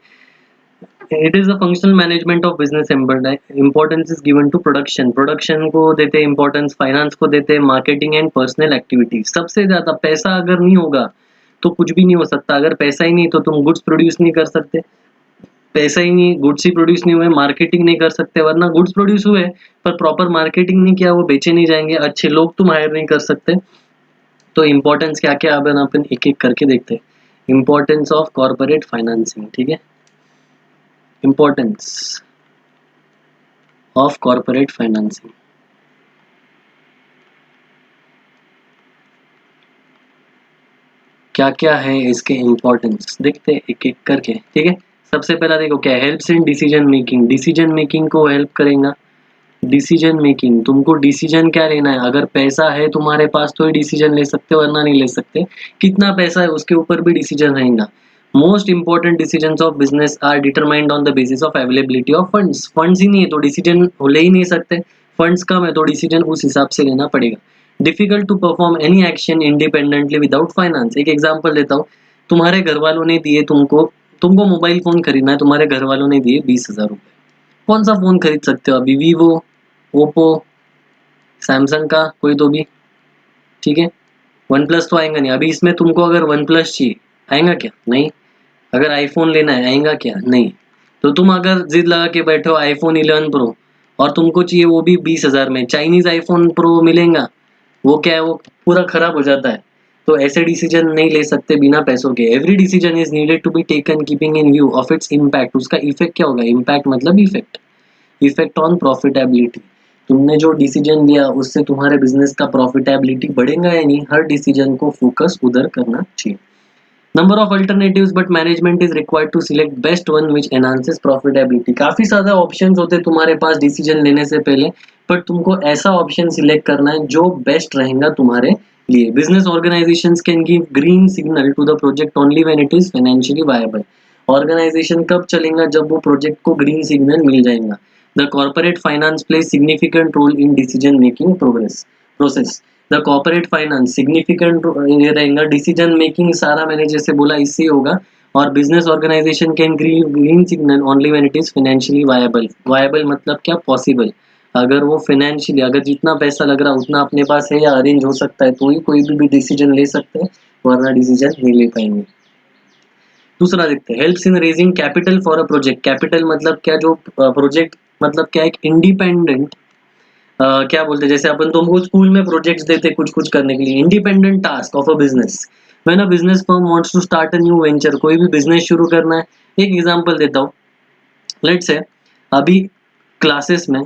It is the functional management of business importance is given to production. Production को देते हैं इंपॉर्टेंस, फाइनेंस को देते हैं, मार्केटिंग एंड पर्सनल एक्टिविटी। सबसे ज्यादा पैसा अगर नहीं होगा तो कुछ भी नहीं हो सकता। अगर पैसा ही नहीं तो तुम गुड्स प्रोड्यूस नहीं कर सकते। पैसा ही नहीं, गुड्स ही प्रोड्यूस नहीं हुए, मार्केटिंग नहीं कर सकते। वरना गुड्स प्रोड्यूस हुए पर प्रॉपर मार्केटिंग नहीं किया, वो बेचे नहीं जाएंगे, अच्छे लोग तुम हायर नहीं कर सकते। तो इम्पोर्टेंस क्या क्या अपन एक एक करके देखते हैं। इम्पोर्टेंस ऑफ कॉर्पोरेट फाइनेंसिंग, ठीक है। इम्पोर्टेंस ऑफ कॉर्पोरेट फाइनेंसिंग, क्या क्या है इसके इम्पोर्टेंस, देखते हैं एक एक करके, ठीक है। सबसे पहला देखो क्या, helps in decision making. Decision making को हेल्प करेगा। डिसीजन मेकिंग, तुमको डिसीजन क्या लेना है। अगर पैसा है तुम्हारे पास तो ही डिसीजन ले सकते हो, वरना नहीं ले सकते। कितना पैसा है उसके ऊपर भी डिसीजन रहेगा। Most important decisions of business are determined on the basis of availability of funds. Funds ही नहीं है तो डिसीजन ले ही नहीं सकते। फंड्स कम है तो डिसीजन उस हिसाब से लेना पड़ेगा। Difficult to perform any action independently without finance. एक एग्जांपल देता हूँ। तुम्हारे घर वालों ने दिए तुमको, तुमको मोबाइल फोन खरीदना है, तुम्हारे घर वालों ने दिए 20,000 रुपए। कौन सा फोन खरीद सकते हो अभी? वीवो, ओप्पो, सैमसंग का कोई तो भी, ठीक है। वन प्लस तो आएगा नहीं अभी। इसमें तुमको अगर वन प्लस चाहिए आएगा क्या? नहीं। अगर आईफोन लेना है आएगा क्या? नहीं। तो तुम अगर जिद लगा के बैठे हो आईफोन 11 प्रो और तुमको चाहिए वो भी 20,000 में, चाइनीज आईफोन प्रो मिलेगा, वो क्या है, वो पूरा खराब हो जाता है। तो ऐसे डिसीजन नहीं ले सकते बिना पैसों के। Every decision is needed to be taken keeping in view of its impact. उसका इफेक्ट क्या होगा? इम्पैक्ट मतलब इफेक्ट, इफेक्ट ऑन प्रॉफिटेबिलिटी। तुमने जो डिसीजन लिया उससे तुम्हारे बिजनेस का प्रॉफिटेबिलिटी बढ़ेगा या नहीं, हर डिसीजन को फोकस उधर करना चाहिए। Number of alternatives but management is required to select best one which enhances profitability. काफी ज्यादा ऑप्शंस होते हैं तुम्हारे पास डिसीजन लेने से पहले, पर तुमको ऐसा ऑप्शन सिलेक्ट करना है जो बेस्ट रहेगा तुम्हारे लिए। Business organisations can give green signal to the project only when it is financially viable. Organisation कब चलेगा? जब वो प्रोजेक्ट को ग्रीन सिग्नल मिल जाएगा। The corporate finance play significant role in decision making process. The corporate finance significant ये रहेगा। Decision making सारा मैंने जैसे बोला इससे होगा। और business organisation can green signal only when it is financially viable. Viable मतलब क्या? पॉसिबल। अगर वो फाइनेंशियली, अगर जितना पैसा लग रहा है उतना अपने पास है या अरेंज हो सकता है तो ही कोई भी डिसीजन ले सकते हैं, वरना डिसीजन नहीं ले पाएंगे। दूसरा देखते हैं, helps in raising capital for a project. Capital मतलब क्या? जो प्रोजेक्ट मतलब क्या, एक इंडिपेंडेंट क्या बोलते हैं, जैसे अपन तुमको स्कूल में प्रोजेक्ट्स देते कुछ कुछ करने के लिए। Independent task of a business. When a business firm wants to start a new venture, कोई भी बिजनेस शुरू करना है। एक एग्जांपल देता हूँ। लेट्स से अभी क्लासेस में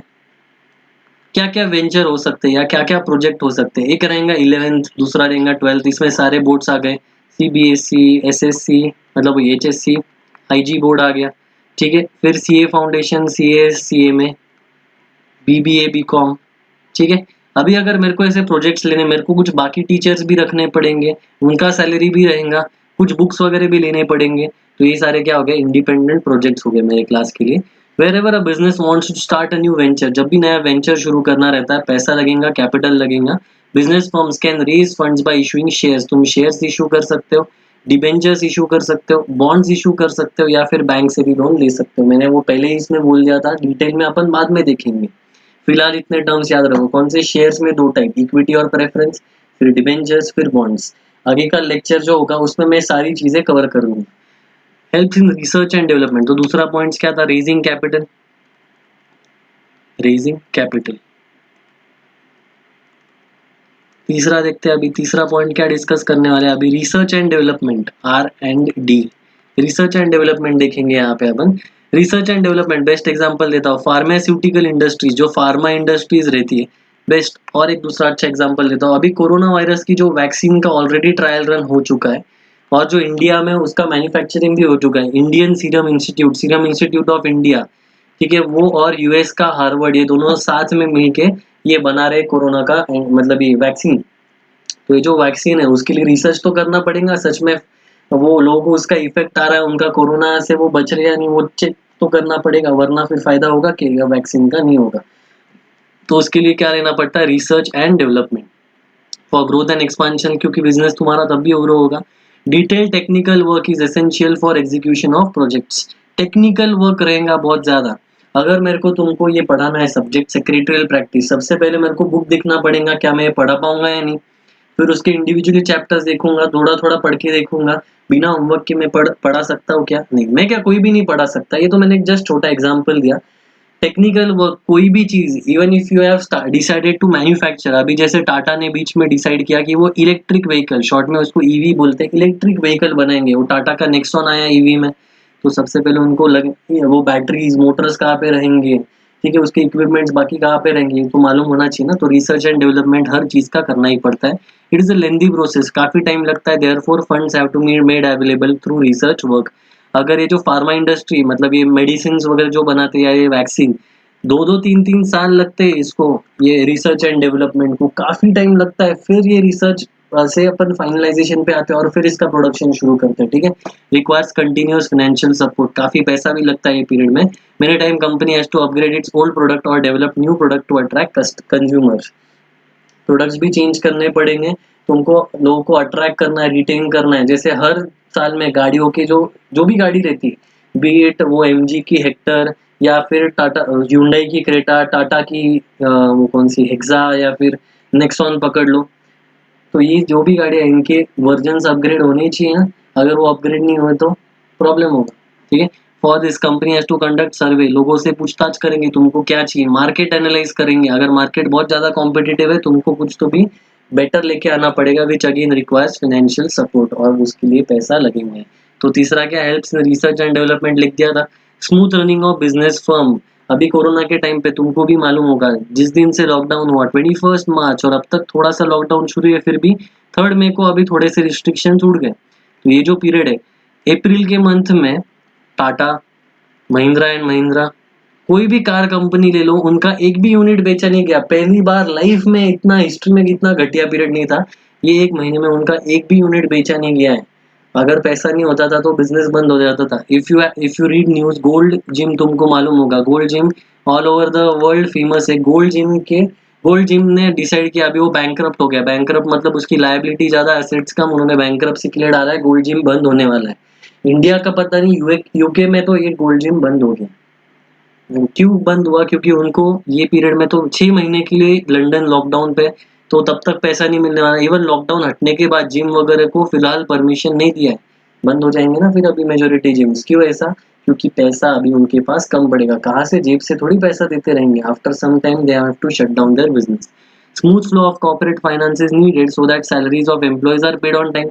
क्या क्या वेंचर हो सकते हैं या क्या क्या प्रोजेक्ट हो सकते हैं। एक रहेगा 11th, दूसरा रहेगा 12th, इसमें सारे बोर्ड्स आ गए, CBSE, SSC, मतलब HSC, IG बोर्ड आ गया, ठीक है। फिर CA फाउंडेशन, CA में BBA, BCom, ठीक है। अभी अगर मेरे को ऐसे प्रोजेक्ट्स लेने, मेरे को कुछ बाकी टीचर्स भी रखने पड़ेंगे, उनका सैलरी भी रहेगा, कुछ बुक्स वगैरह भी लेने पड़ेंगे। तो ये सारे क्या हो गए, इंडिपेंडेंट प्रोजेक्ट्स हो गए मेरे क्लास के लिए। Wherever a business wants to start a new venture, जब भी नया वेंचर शुरू करना रहता है, पैसा लगेगा, कैपिटल लगेगा। Business firms can raise funds by issuing shares, तुम शेयर्स इशू कर सकते हो, डिबेंचर्स इशू कर सकते हो, बॉन्ड्स इशू कर सकते हो, या फिर बैंक से भी लोन ले सकते हो। मैंने वो पहले ही इसमें बोल दिया था, डिटेल में अपन बाद में देखेंगे। फिलहाल इतने टर्म्स याद रखो। कौन से शेयर्स में दो टाइप, इक्विटी और प्रेफरेंस, फिर डिबेंचर्स, फिर बॉन्ड्स। आगे का लेक्चर जो होगा उसमें मैं सारी चीजें कवर करूंगा। Help in research and development, तो दूसरा पॉइंट क्या था, रेजिंग कैपिटल, रेजिंग कैपिटल। तीसरा देखते हैं, अभी तीसरा पॉइंट क्या डिस्कस करने वाले हैं अभी, research and development, R&D। Research and development देखेंगे यहाँ पे अपन। Research and development best example देता हूँ, फार्मास्यूटिकल इंडस्ट्रीज, जो फार्मा इंडस्ट्रीज रहती है बेस्ट। और एक दूसरा अच्छा एग्जांपल देता हूँ, अभी कोरोना वायरस की जो वैक्सीन का ऑलरेडी ट्रायल रन हो चुका है, और जो इंडिया में उसका मैन्युफैक्चरिंग भी हो चुका है, Indian serum institute of India, ठीक है, वो और US का हार्वर्ड, ये दोनों साथ में मिलके ये बना रहे कोरोना का मतलब ये वैक्सीन। तो ये जो वैक्सीन है उसके लिए रिसर्च तो करना पड़ेगा, सच में वो लोगों को उसका इफेक्ट आ रहा है, उनका कोरोना से वो बच रहे या नहीं, वो चेक तो करना पड़ेगा, वरना फिर फायदा होगा कि वैक्सीन का नहीं होगा। तो उसके लिए क्या लेना पड़ता है, research and development for growth and expansion, क्योंकि बिजनेस तुम्हारा तब भी ग्रो होगा। Detail technical work is essential for execution of projects, technical work रहेगा बहुत ज्यादा। अगर मेरे को तुमको ये पढ़ाना है सब्जेक्ट सेक्रेटरियल प्रैक्टिस, सबसे पहले मेरे को बुक देखना पड़ेगा, क्या मैं ये पढ़ा पाऊंगा या नहीं। फिर उसके इंडिविजुअली चैप्टर्स देखूंगा, थोड़ा थोड़ा पढ़ के देखूंगा, बिना होमवर्क के मैं पढ़ा सकता हूँ क्या, नहीं, मैं क्या कोई भी नहीं पढ़ा सकता। ये तो मैंने एक जस्ट छोटा एग्जांपल दिया। टेक्निकल वर्क, कोई भी चीज, even if you have decided to manufacture, अभी जैसे टाटा ने बीच में डिसाइड किया कि वो इलेक्ट्रिक व्हीकल, शॉर्ट में उसको ईवी बोलते हैं, इलेक्ट्रिक व्हीकल बनाएंगे, वो टाटा का नेक्सॉन आया ईवी में। तो सबसे पहले उनको वो बैटरीज मोटर्स कहाँ पे रहेंगे, ठीक है, उसके इक्विपमेंट्स बाकी कहाँ पे रहेंगे, तो मालूम होना चाहिए ना। तो रिसर्च एंड डेवलपमेंट हर चीज का करना ही पड़ता है। It is a lengthy process, काफी टाइम लगता है, therefore funds have to be made available through research work. अगर ये जो फार्मा इंडस्ट्री, मतलब ये मेडिसिन वगैरह जो बनाते हैं या ये वैक्सीन, दो दो तीन तीन साल लगते हैं इसको, ये रिसर्च एंड डेवलपमेंट को काफी टाइम लगता है। फिर ये रिसर्च से अपन फाइनलाइजेशन पे आते हैं और फिर इसका प्रोडक्शन शुरू करते हैं, ठीक है। रिक्वायर्स कंटिन्यूअस फाइनेंशियल सपोर्ट, काफी पैसा भी लगता है ये पीरियड में। Many time company has to upgrade its old product और develop new product to attract consumers. Products भी चेंज करने पड़ेंगे, तुमको लोगों को अट्रैक्ट करना है, रिटेन करना है। जैसे हर साल में गाड़ियों की जो जो भी गाड़ी रहती है, बी इट वो MG की हेक्टर, या फिर टाटा Hyundai की क्रेटा, टाटा की वो कौन सी हेक्सा, या फिर नेक्सॉन पकड़ लो। तो ये जो भी गाड़ी है इनके वर्जन अपग्रेड होने चाहिए ना, अगर वो अपग्रेड नहीं हुए तो प्रॉब्लम होगा, ठीक है। For this company has to conduct survey, लोगों से पूछताछ करेंगे तुमको क्या चाहिए, मार्केट एनालाइज करेंगे, अगर मार्केट बहुत ज्यादा कॉम्पिटिटिव है तुमको कुछ तो भी बेटर लेके आना पड़ेगा, which again requires financial support, और उसके लिए पैसा लगेंगे। तो तीसरा क्या, helps in research and development लिख दिया था। Smooth running of business firm, अभी कोरोना के टाइम पे तुमको भी मालूम होगा, जिस दिन से लॉकडाउन हुआ 21 मार्च, और अब तक थोड़ा सा लॉकडाउन शुरू है, फिर भी 3 मई को अभी थोड़े से रिस्ट्रिक्शन उड़ गए। तो ये जो पीरियड है, अप्रैल के मंथ में टाटा, महिंद्रा एंड महिंद्रा, कोई भी कार कंपनी ले लो, उनका एक भी यूनिट बेचा नहीं गया। पहली बार लाइफ में, इतना हिस्ट्री में इतना घटिया पीरियड नहीं था, ये 1 महीने में उनका एक भी यूनिट बेचा नहीं गया है। अगर पैसा नहीं होता था तो बिजनेस बंद हो जाता था। If you read news, gold gym तुमको मालूम होगा, gold gym all over the world famous है। गोल्ड जिम ने डिसाइड किया, अभी वो बैंकरप्ट हो गया। बैंकरप्ट मतलब उसकी लायबिलिटी ज्यादा, एसेट्स कम, उन्होंने बैंकरप्सी के लिए डाला है, गोल्ड जिम बंद होने वाला है। इंडिया का पता नहीं, यूके में तो ये गोल्ड जिम बंद हो गया। क्यों बंद हुआ, क्योंकि उनको ये पीरियड में तो 6 महीने के लिए लंदन लॉकडाउन पे, तो तब तक पैसा नहीं मिलने वाला। इवन लॉकडाउन हटने के बाद जिम वगैरह को फिलहाल परमिशन नहीं दिया है, बंद हो जाएंगे ना फिर अभी मेजोरिटी जिम्स। क्यों ऐसा, क्योंकि पैसा अभी उनके पास कम पड़ेगा, कहाँ से, जेब से थोड़ी पैसा देते रहेंगे। After some time they have to shut down their business. Smooth flow of corporate finance is needed so that salaries of employees are paid on time,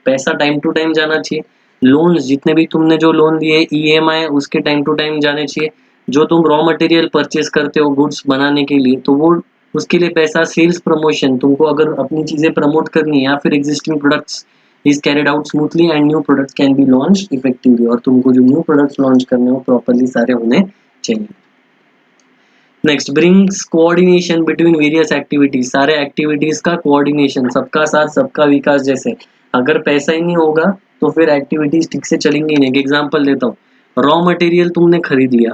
पैसा टाइम टू टाइम जाना चाहिए। लोन्स जितने भी तुमने जो लोन लिए, EMI उसके time to time जाने चाहिए। जो तुम रॉ मटेरियल परचेज करते हो गुड्स बनाने के लिए, तो वो उसके लिए पैसा, सेल्स प्रमोशन, तुमको अगर अपनी चीजें प्रमोट करनी है या फिर existing products is carried out smoothly and new products can be launch effectively, और तुमको जो न्यू प्रोडक्ट्स लॉन्च करने हो प्रॉपरली सारे होने चाहिए। Next brings coordination between various activities, सारे एक्टिविटीज का कोऑर्डिनेशन, सबका साथ सबका विकास। जैसे अगर पैसा ही नहीं होगा तो फिर एक्टिविटीज ठीक से चलेंगी नहीं। एक एग्जांपल देता हूँ, रॉ मटेरियल तुमने खरीद लिया,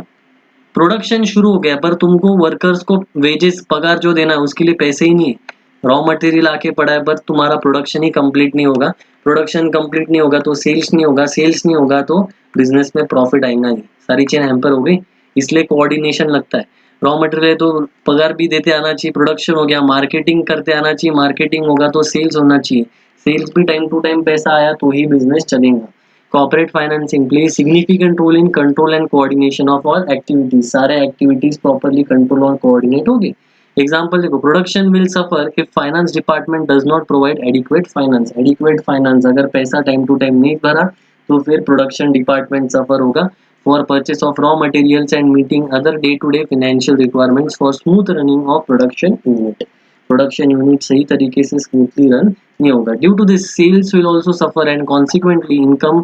प्रोडक्शन शुरू हो गया, पर तुमको वर्कर्स को वेजेस पगार जो देना है उसके लिए पैसे ही नहीं है। रॉ मटेरियल आके पड़ा है पर तुम्हारा प्रोडक्शन ही कंप्लीट नहीं होगा, प्रोडक्शन कंप्लीट नहीं होगा तो सेल्स नहीं होगा, सेल्स नहीं होगा तो बिजनेस में प्रॉफिट आएगा नहीं, सारी चीजें हैम्पर हो गई। इसलिए कोऑर्डिनेशन लगता है। रॉ मटेरियल है तो पगार भी देते आना चाहिए, प्रोडक्शन हो गया, मार्केटिंग करते आना चाहिए, मार्केटिंग होगा तो सेल्स होना चाहिए, सेल्स भी टाइम टू टाइम पैसा आया तो ही बिजनेस चलेगा। Corporate financing play significant role in control and coordination of all activities, सारे एक्टिविटीज प्रॉपर्ली कंट्रोल और कोऑर्डिनेट होगी। एग्जांपल देखो, production will suffer if finance department does not provide adequate finance, adequate finance अगर पैसा time to time नहीं भरा तो फिर प्रोडक्शन डिपार्टमेंट सफर होगा। For purchase of raw materials and meeting other day to day financial requirements for smooth running of production unit, production unit सही तरीके से स्मूथली रन नहीं होगा। Due to this sales will also suffer and consequently income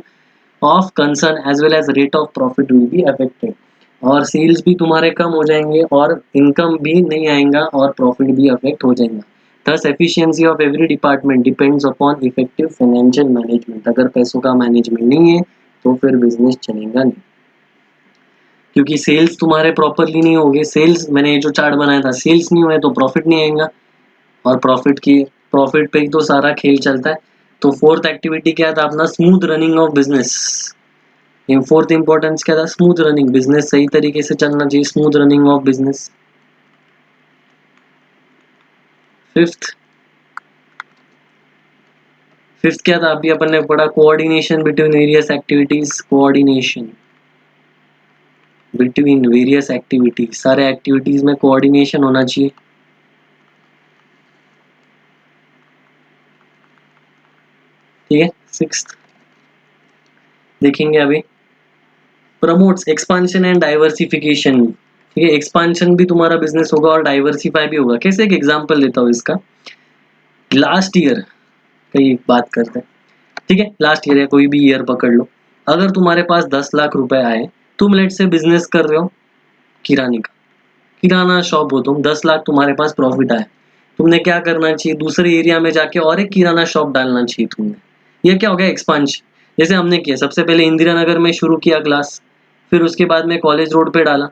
of concern as well as rate of profit will be affected, और sales भी तुम्हारे कम हो जाएंगे और इनकम भी नहीं आएगा और प्रॉफिट भी अफेक्ट हो जाएगा। Thus efficiency of every department depends upon effective financial management, अगर पैसों का मैनेजमेंट नहीं है तो फिर बिजनेस चलेगा नहीं, क्योंकि सेल्स तुम्हारे प्रॉपरली नहीं होंगे। सेल्स मैंने जो चार्ट बनाया था, सेल्स नहीं हुए तो प्रॉफिट नहीं आएगा, और प्रॉफिट पे ही तो सारा खेल चलता है। तो फोर्थ एक्टिविटी क्या था अपना, smooth running of business. Fourth importance क्या था, स्मूथ रनिंग, बिजनेस सही तरीके से चलना चाहिए, smooth running of business. Fifth fifth क्या था, अभी अपन ने पढ़ा, coordination between various activities, coordination between various activities, सारे एक्टिविटीज में कोऑर्डिनेशन होना चाहिए। ठीक है, सिक्स्थ देखेंगे अभी, प्रमोट्स एक्सपांशन एंड डाइवर्सिफिकेशन। ठीक है, एक्सपांशन भी तुम्हारा बिजनेस होगा और डाइवर्सिफाई भी होगा। कैसे, एक एग्जांपल लेता हूँ इसका, लास्ट ईयर की बात करते हैं। ठीक है, लास्ट ईयर या कोई भी ईयर पकड़ लो, अगर तुम्हारे पास 10 लाख रुपए आए, तुम लेट से बिजनेस कर रहे हो किराने का, किराना शॉप हो तुम, 10 लाख तुम्हारे पास प्रॉफिट आया, तुमने क्या करना चाहिए, दूसरे एरिया में जाके और एक किराना शॉप डालना चाहिए तुमने। ये क्या हो गया, एक्सपांशन। जैसे हमने किया, सबसे पहले इंदिरा नगर में शुरू किया क्लास, फिर उसके बाद में कॉलेज रोड पे डाला,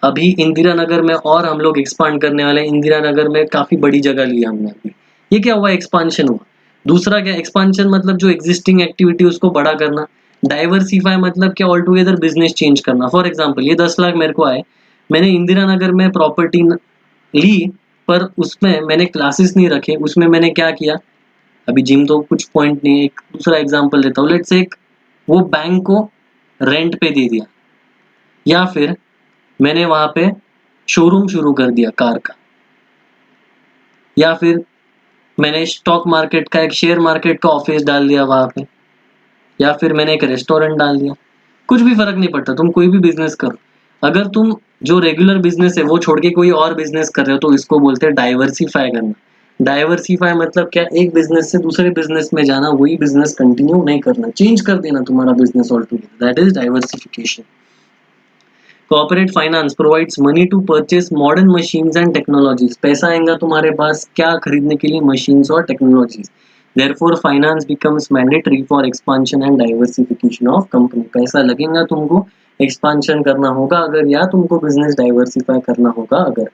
अभी इंदिरा नगर में और हम लोग एक्सपांड करने वाले हैं। इंदिरा नगर में काफी बड़ी जगह ली हमने अभी, ये क्या हुआ, एक्सपांशन हुआ। दूसरा क्या, एक्सपांशन मतलब जो एग्जिस्टिंग एक्टिविटी उसको बड़ा करना। डाइवर्सिफाई मतलब क्या, ऑल टुगेदर बिजनेस चेंज करना। फॉर एग्जाम्पल, ये 10 लाख मेरे को आए, मैंने इंदिरा नगर में प्रॉपर्टी ली, पर उसमें मैंने क्लासेस नहीं रखे, उसमें मैंने क्या किया, अभी जिम तो कुछ पॉइंट नहीं है। एक दूसरा एग्जाम्पल देता हूँ, लेट्स से एक वो बैंक को रेंट पे दे दिया, या फिर मैंने वहां पे शोरूम शुरू कर दिया कार का, या फिर मैंने स्टॉक मार्केट का, एक शेयर मार्केट का ऑफिस डाल दिया वहां पे, या फिर मैंने एक रेस्टोरेंट डाल दिया। कुछ भी फर्क नहीं पड़ता, तुम कोई भी बिजनेस करो, अगर तुम जो रेगुलर बिजनेस है वो छोड़ के कोई और बिजनेस कर रहे हो तो इसको बोलते हैं डाइवर्सिफाई करना। डाइवर्सिफाई मतलब क्या, एक बिजनेस से दूसरे बिजनेस में जाना, वही बिजनेस कंटिन्यू नहीं करना, चेंज कर देना तुम्हारा business all together, that is diversification. Corporate finance provides money to purchase modern machines and technologies, पैसा आएगा तुम्हारे पास क्या खरीदने के लिए, मशीन्स और technologies. Therefore, finance becomes mandatory for expansion and diversification of company. पैसा लगेगा तुमको, एक्सपांशन करना होगा अगर, या तुमको बिजनेस डाइवर्सिफाई करना होगा अगर।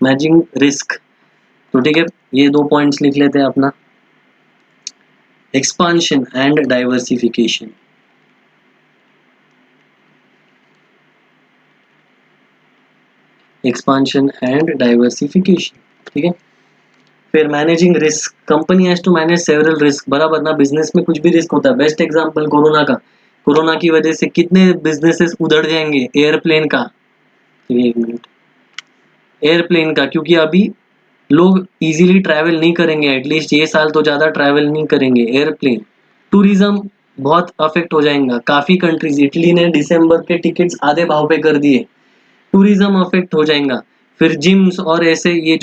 मैनेजिंग रिस्क, तो ठीक है, ये 2 पॉइंट्स लिख लेते हैं अपना, expansion and diversification. Expansion and diversification, ठीक है। फिर managing risk, company has to manage several risk, बराबर ना, बिजनेस में कुछ भी रिस्क होता है। बेस्ट एग्जांपल कोरोना का, कोरोना की वजह से कितने बिजनेसेस उधड़ जाएंगे, एयरप्लेन का, एक मिनट, एयरप्लेन का, क्योंकि अभी लोग इजीली ट्रैवल नहीं करेंगे, एटलीस्ट ये साल तो ज्यादा ट्रैवल नहीं करेंगे। एयरप्लेन, टूरिज्म बहुत अफेक्ट हो जाएगा, काफी कंट्रीज, इटली ने दिसंबर के टिकट्स आधे भाव पे कर दिए, टूरिज्म अफेक्ट हो जाएगा। फिर जिम्स और ऐसे ये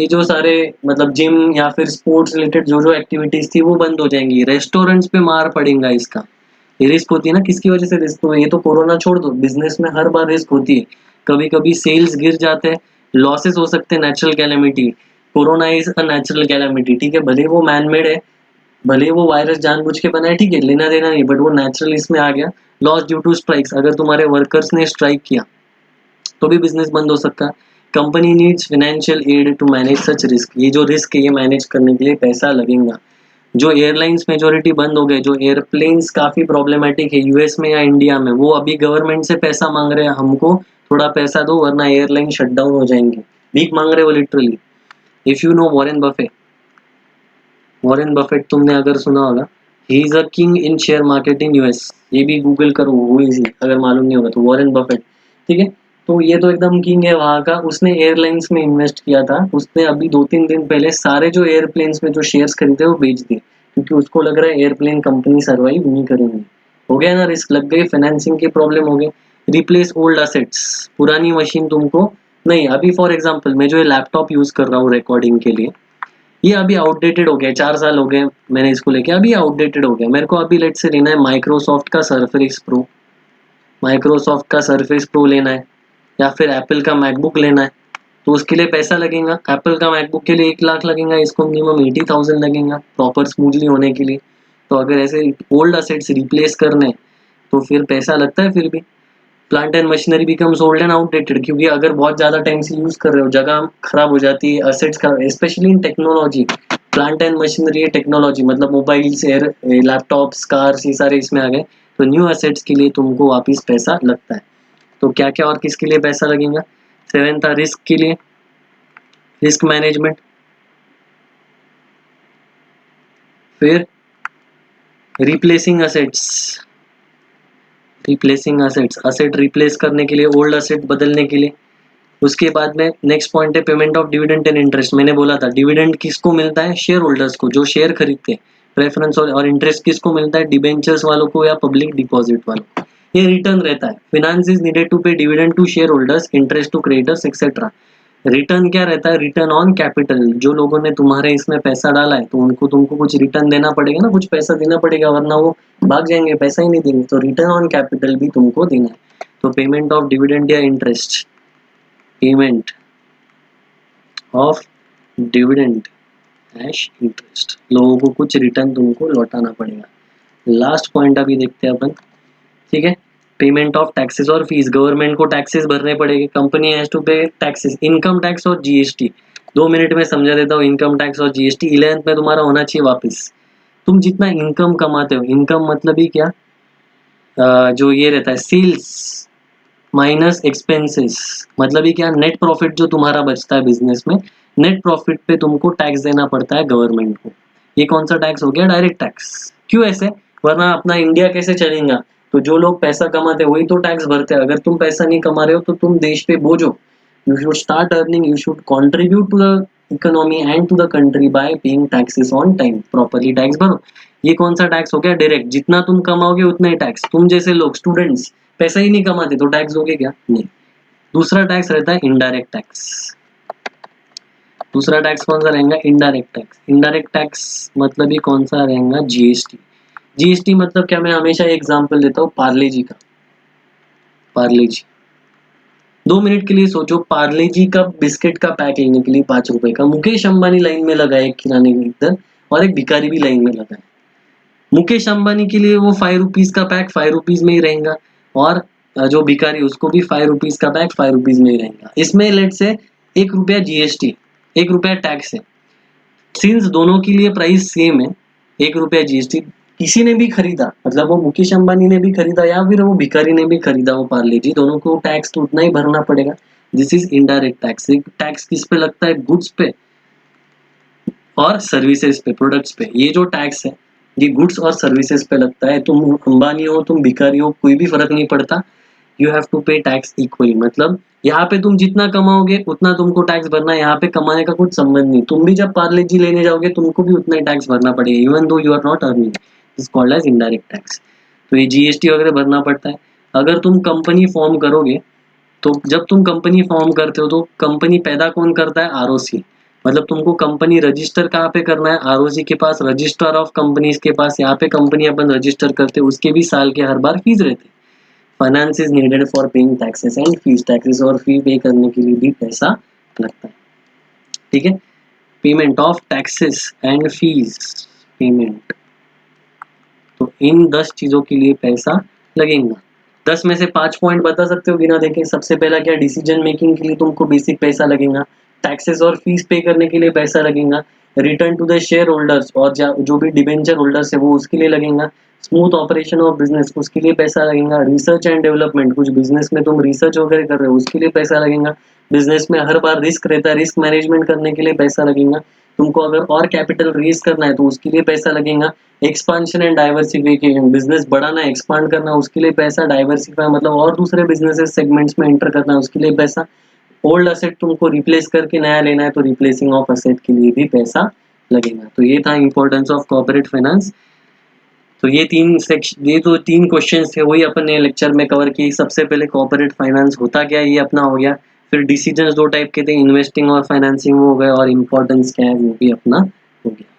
जो सारे मतलब जिम या फिर स्पोर्ट्स रिलेटेड जो जो एक्टिविटीज थी वो बंद हो जाएंगी। रेस्टोरेंट्स पे मार पड़ेगा इसका। ये रिस्क होती है ना, किसकी वजह से रिस्क हुआ? ये तो कोरोना छोड़ दो, बिजनेस में हर बार रिस्क होती है। कभी कभी सेल्स गिर जाते हैं, लॉसेस हो सकते हैं, natural calamity. Corona is a natural calamity, ठीक है, भले वो मैन मेड है, भले वो वायरस जानबूझ के बना है, ठीक है, लेना देना नहीं, बट वो नेचुरल इसमें आ गया। लॉस ड्यू टू स्ट्राइक्स, अगर तुम्हारे वर्कर्स ने स्ट्राइक किया तो भी बिजनेस बंद हो सकता है। Company needs financial aid to manage such risk, ये जो रिस्क है ये मैनेज करने के लिए पैसा लगेगा। जो एयरलाइंस मेजोरिटी बंद हो गए, जो एयरप्लेन्स काफी प्रॉब्लमेटिक है यूएस में या इंडिया में, वो अभी गवर्नमेंट से पैसा मांग रहे हैं, हमको थोड़ा पैसा दो वरना एयरलाइन शट डाउन हो जाएंगे। भीख मांग रहे हो literally. If you know Warren Buffett, Warren Buffett तुमने अगर सुना होगा, he is a king in share market in US. ये भी गूगल करो, वो इजी, अगर मालूम नहीं होगा तो, वॉरेन बफेट, ठीक है। तो ये तो एकदम किंग है वहाँ का, उसने एयरलाइंस में इन्वेस्ट किया था। उसने अभी 2-3 दिन पहले सारे जो एयरप्लेन्स में जो शेयर्स खरीदे वो बेच दिए, क्योंकि उसको लग रहा है एयरप्लेन कंपनी सर्वाइव नहीं करेंगी। हो गया ना, रिस्क लग गई, फाइनेंसिंग की प्रॉब्लम हो गई। रिप्लेस ओल्ड असेट्स, पुरानी मशीन तुमको नहीं, अभी फॉर एग्जाम्पल मैं जो ये लैपटॉप यूज कर रहा हूँ रिकॉर्डिंग के लिए, ये अभी आउटडेटेड हो गया, 4 साल हो गए मैंने इसको लेके, अभी आउटडेटेड हो गया। मेरे को अभी लेट से लेना है माइक्रोसॉफ्ट का सरफेस प्रो, माइक्रोसॉफ्ट का सरफेस प्रो लेना है, या फिर एप्पल का मैकबुक लेना है, तो उसके लिए पैसा लगेगा। एप्पल का मैकबुक के लिए 1 लाख लगेगा, इसको मिनिमम 80,000 लगेगा प्रॉपर स्मूथली होने के लिए। तो अगर ऐसे ओल्ड असेट्स रिप्लेस करने हैं, तो फिर पैसा लगता है फिर भी। Plant and machinery becomes old and outdated, क्योंकि अगर बहुत ज्यादा टाइम से यूज कर रहे हो, जगह खराब हो जाती है, असेट्स का, specially in technology. Plant and machinery technology मतलब मोबाइल्स, एयर, लैपटॉप्स, कार्स, ये सारे इसमें आ गए। तो न्यू असेट्स के लिए तुमको वापस पैसा लगता है। तो क्या क्या और किसके लिए पैसा लगेगा? 7 था रिस्क के लिए, रिस्क मैनेजमेंट। फिर replacing assets, replacing assets, asset replace करने के लिए, ओल्ड असेट बदलने के लिए। उसके बाद में नेक्स्ट पॉइंट है payment of dividend and interest. मैंने बोला था डिविडेंड किसको मिलता है? शेयर होल्डर्स को, जो शेयर खरीदते हैं। प्रेफरेंस और इंटरेस्ट किसको मिलता है? डिबेंचर्स वालों को या पब्लिक डिपॉजिट वालों को। ये रिटर्न रहता है। Finance is needed to pay dividend to shareholders, interest to creditors etcetera. Return क्या रहता है? रिटर्न ऑन कैपिटल, जो लोगों ने तुम्हारे इसमें पैसा डाला है तो उनको तुमको कुछ रिटर्न देना पड़ेगा ना, कुछ पैसा देना पड़ेगा, वरना वो भाग जाएंगे, पैसा ही नहीं देंगे। तो रिटर्न ऑन कैपिटल भी तुमको देना है। तो पेमेंट ऑफ डिविडेंड या interest, payment of dividend cash interest, लोगों को कुछ रिटर्न तुमको लौटाना पड़ेगा। लास्ट पॉइंट अभी देखते हैं अपन, ठीक है। पेमेंट ऑफ टैक्सेस और फीस, गवर्नमेंट को टैक्सेस भरने पड़ेंगे, कंपनी हैज टू पे टैक्सेस, इनकम टैक्स और जीएसटी। 2 मिनट में समझा देता हूँ, इनकम टैक्स और जीएसटी 11th में तुम्हारा होना चाहिए वापस। तुम जितना इनकम कमाते हो, इनकम मतलब ही क्या, जो ये रहता है सेल्स माइनस एक्सपेंसेस, मतलब ही क्या, नेट प्रॉफिट जो तुम्हारा बचता है बिजनेस में, नेट प्रॉफिट पे तुमको टैक्स देना पड़ता है गवर्नमेंट को। ये कौन सा टैक्स हो गया? Direct tax. क्यों ऐसे? वरना अपना इंडिया कैसे चलेगा? तो जो लोग पैसा कमाते हैं वही तो टैक्स भरते हैं। अगर तुम पैसा नहीं कमा रहे हो तो तुम देश पे बोझ हो। You should start earning, you should contribute to the economy and to the country by paying taxes on time, properly tax भरो। ये कौन सा टैक्स हो गया? डायरेक्ट, जितना तुम कमाओगे उतना ही टैक्स। तुम जैसे लोग स्टूडेंट्स पैसा ही नहीं कमाते तो टैक्स दोगे क्या? नहीं। दूसरा टैक्स रहता है इनडायरेक्ट टैक्स। दूसरा टैक्स कौन सा रहेगा? Indirect tax. इनडायरेक्ट टैक्स मतलब ही कौन सा रहेगा? जीएसटी। जीएसटी मतलब क्या? मैं हमेशा एग्जांपल देता हूँ पार्ले जी का। पार्ले जी, 2 मिनट के लिए सोचो, पार्ले जी का बिस्किट का पैक लेने के लिए 5 रुपए का, मुकेश अंबानी लाइन में लगा है एक किराने की इधर, और एक भिखारी भी लाइन में लगा है। मुकेश अंबानी के लिए वो 5 रुपीज का पैक 5 रुपीज में ही रहेगा, और जो भिखारी उसको भी 5 रुपीज का पैक 5 रुपीज में ही रहेगा। इसमें लेट से 1 रुपया जीएसटी, 1 रुपया टैक्स है। सिंस दोनों के लिए प्राइस सेम है, 1 रुपया जीएसटी, किसी ने भी खरीदा, मतलब वो मुकेश अंबानी ने भी खरीदा या फिर वो भिखारी ने भी खरीदा वो पार्ले जी, दोनों को टैक्स तो उतना ही भरना पड़ेगा। This is indirect tax. Tax किस पे लगता है? गुड्स पे और सर्विसेज पे, प्रोडक्ट्स पे। ये जो टैक्स है ये गुड्स और सर्विसेज पे लगता है। तुम अंबानी हो, तुम भिखारी हो, कोई भी फर्क नहीं पड़ता। यू हैव टू पे टैक्स इक्वली, मतलब यहाँ पे तुम जितना कमाओगे उतना तुमको टैक्स भरना है। यहाँ पे कमाने का कुछ संबंध नहीं। तुम भी जब पार्ले जी लेने जाओगे तुमको भी उतना ही टैक्स भरना पड़ेगा, even though you are not earning. Is called as indirect tax. तो ये जीएसटी वगैरह भरना पड़ता है। अगर तुम कंपनी फॉर्म करोगे तो जब तुम कंपनी फॉर्म करते हो तो कंपनी पैदा कौन करता है? आरओसी। मतलब तुमको कंपनी रजिस्टर कहाँ पे करना है? आरओसी के पास, रजिस्ट्रार ऑफ कंपनीज के पास। यहाँ पे कंपनी अपन रजिस्टर करते हैं, उसके भी साल के हर बार फीस रहते हैं। Finance is needed for paying taxes and fees. Taxes और फी पे करने के लिए भी पैसा लगता है। ठीक है, payment of taxes and fees, payment, तो इन 10 चीजों के लिए पैसा लगेगा। 10 में से 5 पॉइंट बता सकते हो बिना देखे? सबसे पहला क्या? डिसीजन मेकिंग के लिए तुमको बेसिक पैसा लगेगा, टैक्सेस और फीस पे करने के लिए पैसा लगेगा, return to the shareholders और जो भी डिबेंचर होल्डर्स है वो उसके लिए लगेगा, स्मूथ ऑपरेशन ऑफ बिजनेस उसके लिए पैसा लगेगा, रिसर्च एंड डेवलपमेंट, कुछ बिजनेस में तुम रिसर्च वगैरह कर रहे हो उसके लिए पैसा लगेगा, बिजनेस में हर बार रिस्क रहता है, रिस्क मैनेजमेंट करने के लिए पैसा लगेगा, तुमको अगर और कैपिटल रेज करना है तो उसके लिए पैसा लगेगा, एक्सपांशन एंड डाइवर्सिफिकेशन, बिजनेस बढ़ाना है, एक्सपांड करना है उसके लिए पैसा, डाइवर्सिफाई मतलब और दूसरे बिजनेसेस सेगमेंट्स में एंटर करना है उसके लिए पैसा, ओल्ड असेट तुमको रिप्लेस करके नया लेना है तो रिप्लेसिंग ऑफ असेट के लिए भी पैसा लगेगा। तो ये था इंपॉर्टेंस ऑफ कॉर्पोरेट फाइनेंस। तो ये तो 3 क्वेश्चंस थे, वही अपन ने लेक्चर में कवर किए। सबसे पहले कॉर्पोरेट फाइनेंस होता क्या है ये अपना हो गया, फिर डिसीजंस 2 टाइप के थे, इन्वेस्टिंग और फाइनेंसिंग हो गए, और इम्पोर्टेंस क्या है वो भी अपना हो गया।